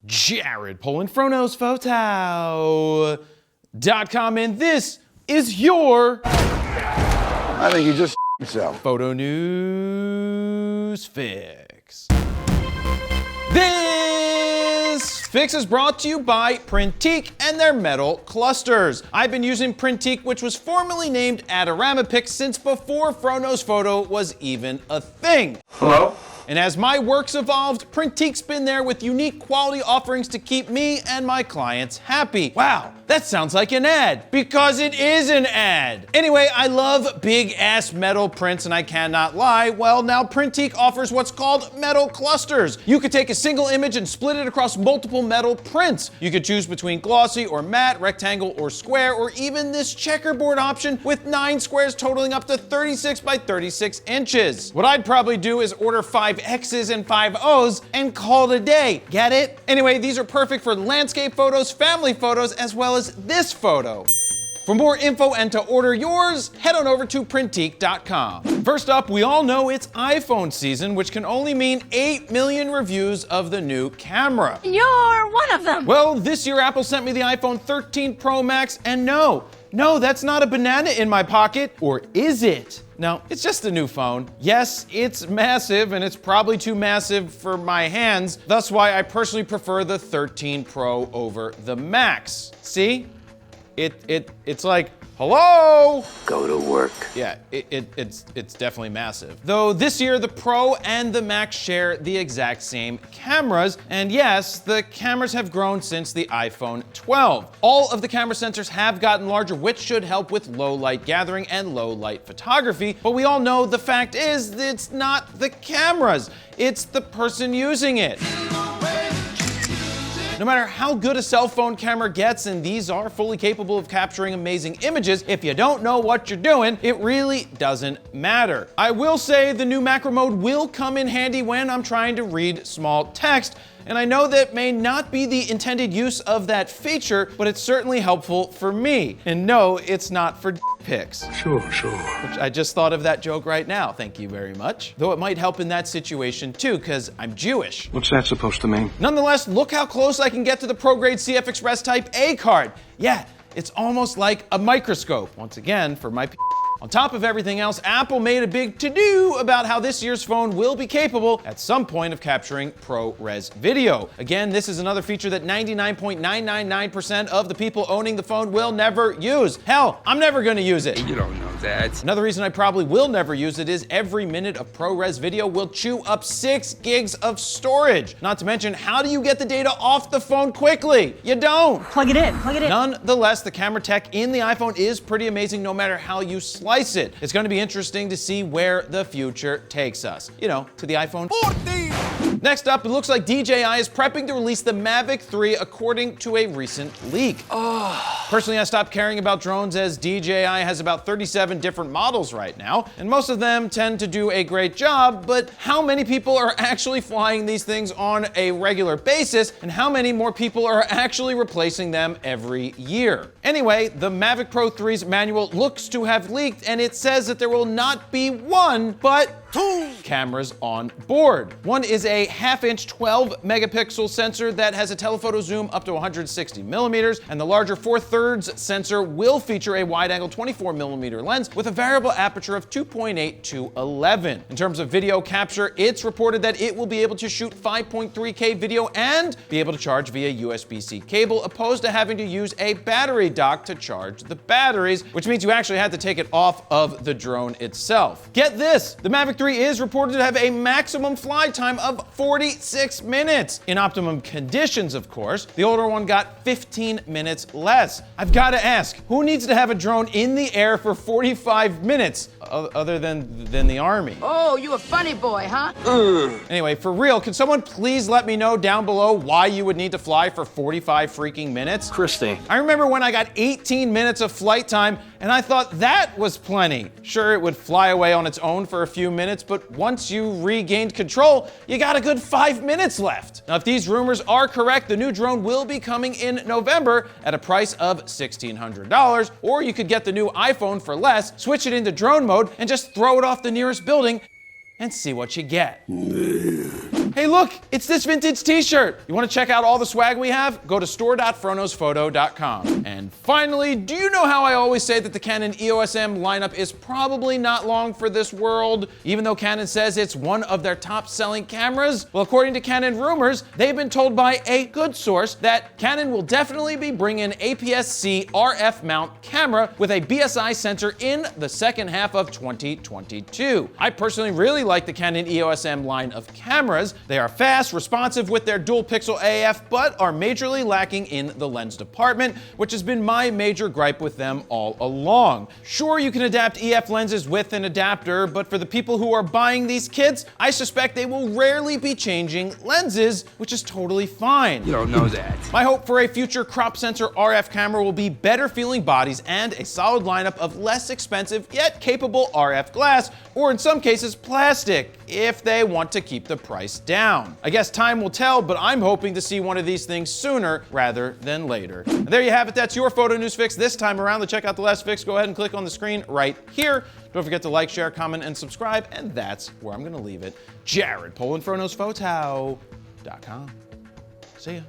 Jared Polin, FroKnowsPhoto.com, and this is your I think you just yourself. Photo News Fix. This fix is brought to you by Printique and their metal clusters. I've been using Printique, which was formerly named Adorama, since before FroKnowsPhoto was even a thing. Hello? And as my work's evolved, Printique's been there with unique quality offerings to keep me and my clients happy. Wow, that sounds like an ad, because it is an ad. Anyway, I love big ass metal prints and I cannot lie. Well, now Printique offers what's called metal clusters. You could take a single image and split it across multiple metal prints. You could choose between glossy or matte, rectangle or square, or even this checkerboard option with 9 squares totaling up to 36 by 36 inches. What I'd probably do is order 5 X's and 5 O's and call it a day. Get it? Anyway, these are perfect for landscape photos, family photos, as well as this photo. For more info and to order yours, head on over to Printique.com. First up, we all know it's iPhone season, which can only mean 8 million reviews of the new camera. You're one of them. Well, this year Apple sent me the iPhone 13 Pro Max, and no, that's not a banana in my pocket. Or is it? No, it's just a new phone. Yes, it's massive, and it's probably too massive for my hands. That's why I personally prefer the 13 Pro over the Max. See? It's like, hello? Go to work. Yeah, it's definitely massive. Though this year, the Pro and the Max share the exact same cameras. And yes, the cameras have grown since the iPhone 12. All of the camera sensors have gotten larger, which should help with low light gathering and low light photography. But we all know the fact is that it's not the cameras, it's the person using it. No matter how good a cell phone camera gets, and these are fully capable of capturing amazing images, if you don't know what you're doing, it really doesn't matter. I will say the new macro mode will come in handy when I'm trying to read small text, and I know that may not be the intended use of that feature, but it's certainly helpful for me. And no, it's not for pics. Sure. Which I just thought of that joke right now, thank you very much. Though it might help in that situation too, because I'm Jewish. What's that supposed to mean? Nonetheless, look how close I can get to the ProGrade CF Express Type A card. Yeah, it's almost like a microscope. Once again, for my On top of everything else, Apple made a big to-do about how this year's phone will be capable at some point of capturing ProRes video. Again, this is another feature that 99.999% of the people owning the phone will never use. Hell, I'm never gonna use it. You don't know that. Another reason I probably will never use it is every minute of ProRes video will chew up 6 gigs of storage. Not to mention, how do you get the data off the phone quickly? You don't. Plug it in. Nonetheless, the camera tech in the iPhone is pretty amazing no matter how you slice it. It's going to be interesting to see where the future takes us. You know, to the iPhone 14. Next up, it looks like DJI is prepping to release the Mavic 3 according to a recent leak. Personally, I stopped caring about drones as DJI has about 37 different models right now, and most of them tend to do a great job, but how many people are actually flying these things on a regular basis, and how many more people are actually replacing them every year? Anyway, the Mavic Pro 3's manual looks to have leaked, and it says that there will not be 1, but 2 cameras on board. One is a 1/2-inch 12 megapixel sensor that has a telephoto zoom up to 160 millimeters, and the larger 4/3 sensor will feature a wide-angle 24 millimeter lens with a variable aperture of 2.8 to 11. In terms of video capture, it's reported that it will be able to shoot 5.3K video and be able to charge via USB-C cable, opposed to having to use a battery dock to charge the batteries, which means you actually had to take it off of the drone itself. Get this, the Mavic 3 is reported to have a maximum flight time of 46 minutes. In optimum conditions, of course. The older one got 15 minutes less. I've got to ask, who needs to have a drone in the air for 45 minutes other than the Army? Oh, you a funny boy, huh? Anyway, for real, can someone please let me know down below why you would need to fly for 45 freaking minutes? Christy. I remember when I got 18 minutes of flight time and I thought that was plenty. Sure, it would fly away on its own for a few minutes, but once you regained control, you got a good 5 minutes left. Now, if these rumors are correct, the new drone will be coming in November at a price of $1,600, or you could get the new iPhone for less, switch it into drone mode, and just throw it off the nearest building and see what you get. Hey look, it's this vintage t-shirt. You want to check out all the swag we have? Go to store.FroKnowsPhoto.com. And finally, do you know how I always say that the Canon EOS M lineup is probably not long for this world, even though Canon says it's one of their top-selling cameras? Well, according to Canon rumors, they've been told by a good source that Canon will definitely be bringing an APS-C RF mount camera with a BSI sensor in the second half of 2022. I personally really like the Canon EOS M line of cameras. They are fast, responsive with their dual pixel AF, but are majorly lacking in the lens department, which has been my major gripe with them all along. Sure, you can adapt EF lenses with an adapter, but for the people who are buying these kits, I suspect they will rarely be changing lenses, which is totally fine. You don't know that. My hope for a future crop sensor RF camera will be better feeling bodies and a solid lineup of less expensive yet capable RF glass, or in some cases plastic, if they want to keep the price down. I guess time will tell, but I'm hoping to see one of these things sooner rather than later. And there you have it, that's your photo news fix this time around. To check out the last fix, go ahead and click on the screen right here. Don't forget to like, share, comment, and subscribe, and that's where I'm gonna leave it. Jared, Polin, FroKnowsPhoto.com. See ya.